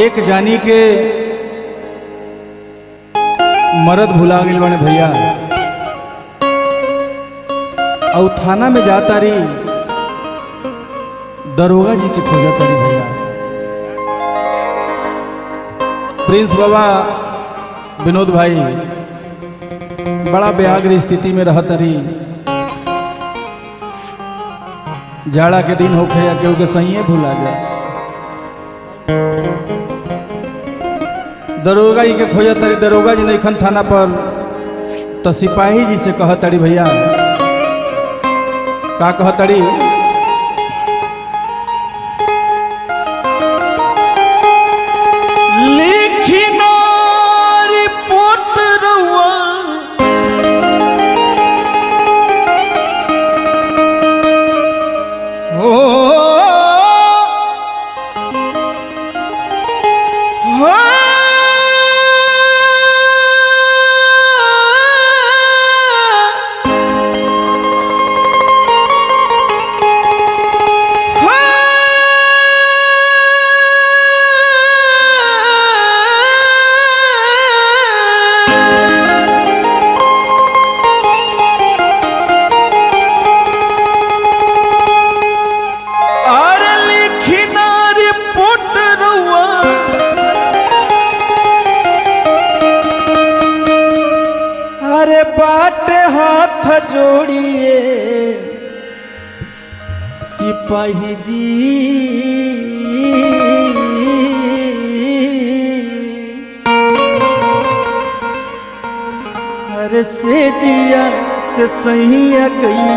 एक जानी के मरद भुला गइल बाने भैया। और थाना में जाता रही दरोगा जी के खोजा तारी भैया। प्रिंस बाबा विनोद भाई बड़ा बेहाग्र स्थिति में रहता रही। जाड़ा के दिन होखे या केहू के सही भुला जा। दरोगा जी के खोजा तारी, दरोगा जी नइखन थाना पर तो सिपाही जी से कह तारी भैया। का कह तारी? बाटे हाथ जोड़िए सिपाही जी, अरे से जिया से सही गई।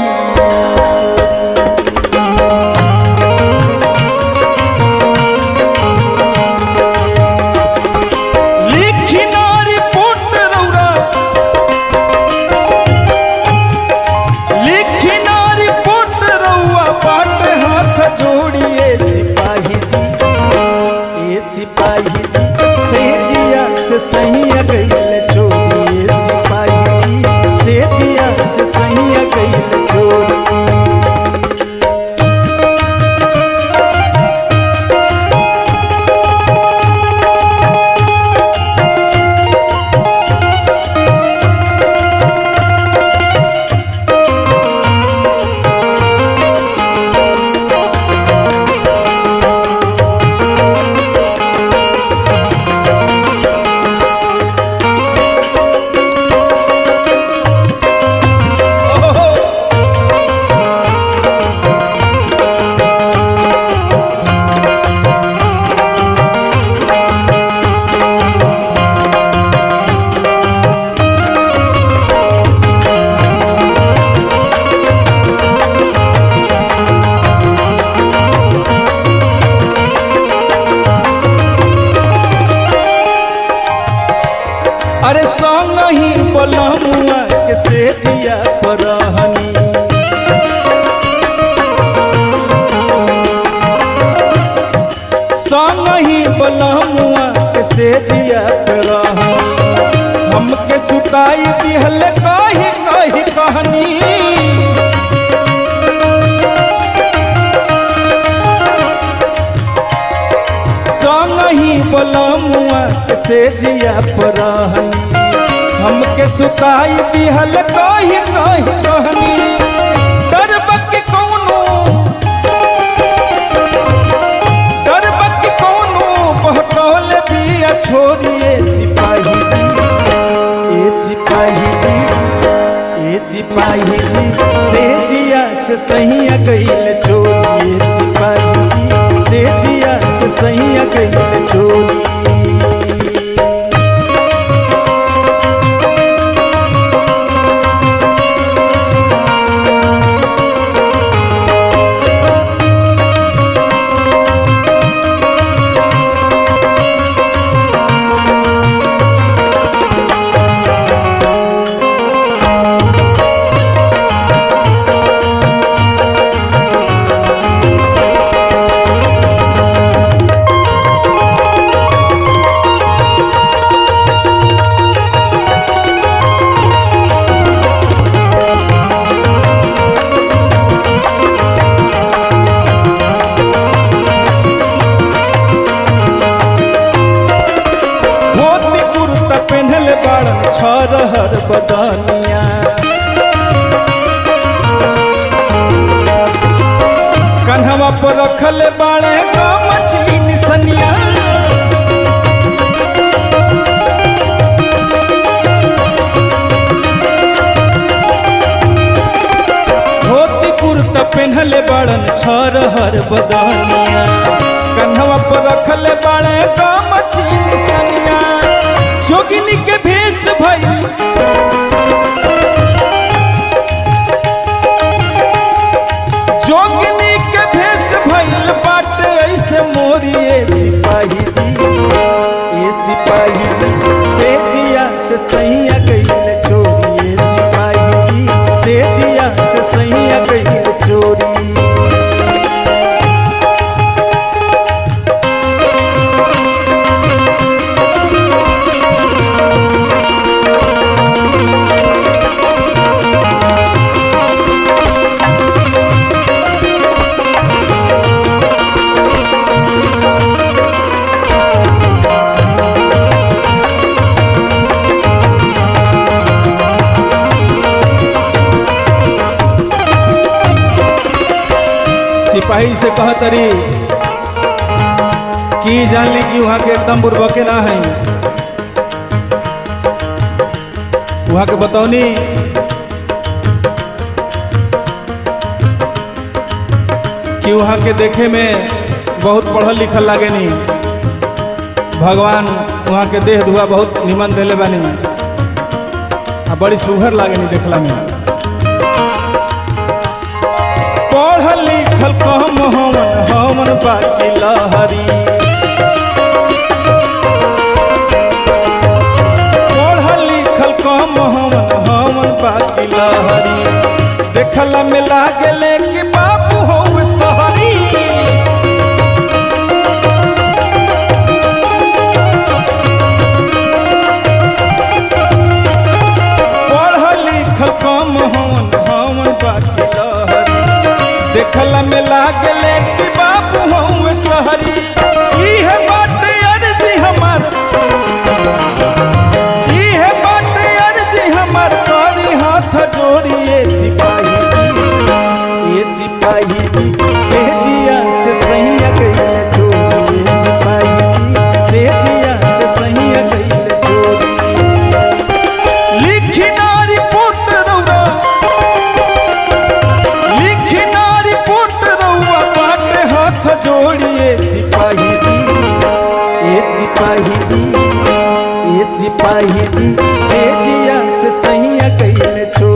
अरे संग ही बलमुआ के से जिया परहनी, संग ही बलमुआ के से जिया परहनी। हमके सुताई दिहल कही कही कहनी, संग ही बलमुआ के से जिया परहनी। हमके सुताई दिहल कही कही कहनी। डरबक कौनो बहकौल बिया छोड़िए सिपाही जी, ए सिपाही जी, ए सिपाही जी से जिया से सही गइल छोड़िए सिपाही जी, से जिया से सही गइल छोड़िए। छरहर बदनिया। कन्हवा पर रखले बाड़े गमछी निसनिया। धोती कुर्ता पहनले बाड़न छरहर बदनिया। कन्हवा पर रखले बाड़े गमछी निसनिया। जोगिनी के भेष भइल जोगिनी के भेष भइल बाटे ऐसे मोरिए सिपाही जी। ए सिपाही जी से जिया से सैया कइले चोरी। ए सिपाही जी से जिया से सैया कइले चोरी। सिपाही से कहतरी कि जान ली कि वहाँ के एकदम बुर्बके ना है। वहाँ के बतौनी कि वहाँ के देखे में बहुत पढ़ल लिखल लागे नी। भगवान वहाँ के देह धुआ बहुत निमन देले बानी। बड़ी सुघर लागे नी देखला में। पढ़ल लिखल कम हमन हमन बाकी लहरी। पढ़ल लिखल कम हमन हमन बाकी लहरी। देखला में लागले कि बाबू हो सहरी। पढ़ल लिखल कम हमन हमन बाकी लहरी। देखला में लागले कि बाबू हूँ सहरी। इहे बाटे अर्जी हमार, इहे बाटे अर्जी हमार करी हाथ जोड़िए सिपाही जी। ए सिपाही जी से जिया से सैया कइले चोरी। ए सिपाही जी से जिया से सैया कइले चोरी। लिखी ना रिपोर्ट रौरा, लिखी ना हाथ जोड़िए सिपाही जी। ए सिपाही जी ए सिपाही जी से जिया से सैया कइले चोरी।